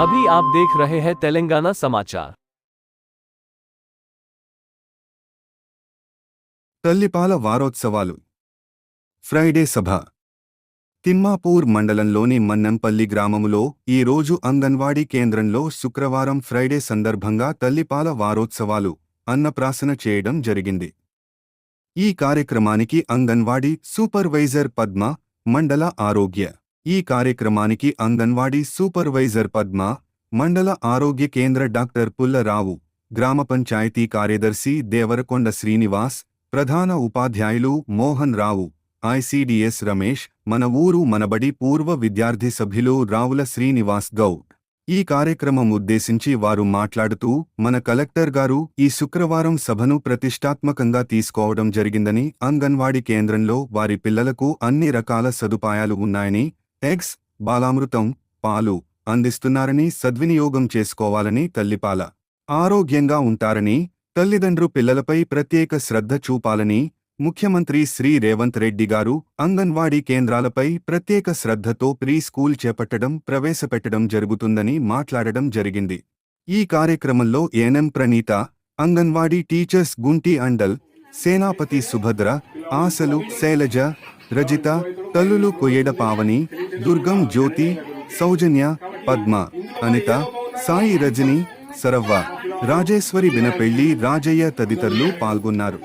अभी आप देख रहे हैं तेलंगाना समाचार। తల్లిపాల వారోత్సవాలు ఫ్రైడే సభ తిమ్మాపూర్ మండలంలోని మన్నెంపల్లి గ్రామములో ఈ రోజు అంగన్వాడీ కేంద్రంలో శుక్రవారం ఫ్రైడే సందర్భంగా తల్లిపాల వారోత్సవాలు అన్నప్రాసన చేయడం జరిగింది. ఈ కార్యక్రమానికి అంగన్వాడీ సూపర్వైజర్ పద్మ, మండల ఆరోగ్య మండల ఆరోగ్య కేంద్ర డాక్టర్ పుల్లరావు, గ్రామ పంచాయతీ కార్యదర్శి దేవరకొండ శ్రీనివాస్, ప్రధాన ఉపాధ్యాయులు మోహన్ రావు, ఐసిడిఎస్ రమేష్, మన ఊరు మనబడి పూర్వ విద్యార్థి సభ్యులు రావుల శ్రీనివాస్ గౌడ్ ఈ కార్యక్రమం ఉద్దేశించి వారు మాట్లాడుతూ, మన కలెక్టర్ గారు ఈ శుక్రవారం సభను ప్రతిష్టాత్మకంగా తీసుకోవడం జరిగిందని, అంగన్వాడీ కేంద్రంలో వారి పిల్లలకు అన్ని రకాల సదుపాయాలు ఉన్నాయని, ఎగ్స్, బాలామృతం, పాలు అందిస్తున్నారని, సద్వినియోగం చేసుకోవాలని, తల్లిపాల ఆరోగ్యంగా ఉంటారని, తల్లిదండ్రు పిల్లలపై ప్రత్యేక శ్రద్ధ చూపాలని, ముఖ్యమంత్రి శ్రీ రేవంత్ రెడ్డి గారు అంగన్వాడీ కేంద్రాలపై ప్రత్యేక శ్రద్ధతో ప్రీ స్కూల్ ప్రవేశపెట్టడం జరుగుతుందని మాట్లాడడం జరిగింది. ఈ కార్యక్రమంలో ఏఎన్ఎం ప్రణీత, అంగన్వాడీ టీచర్స్ గుంటి అండల్, సేనాపతి సుభద్ర, ఆశలు శైలజ, రజిత, తల్లులు కొయ్యడ పావని, దుర్గం జ్యోతి, సౌజన్య, పద్మ, అనిత, సాయి రజని, సరవ్వ, రాజేశ్వరి, బినపెళ్లి రాజయ్య తదితరులు పాల్గొన్నారు.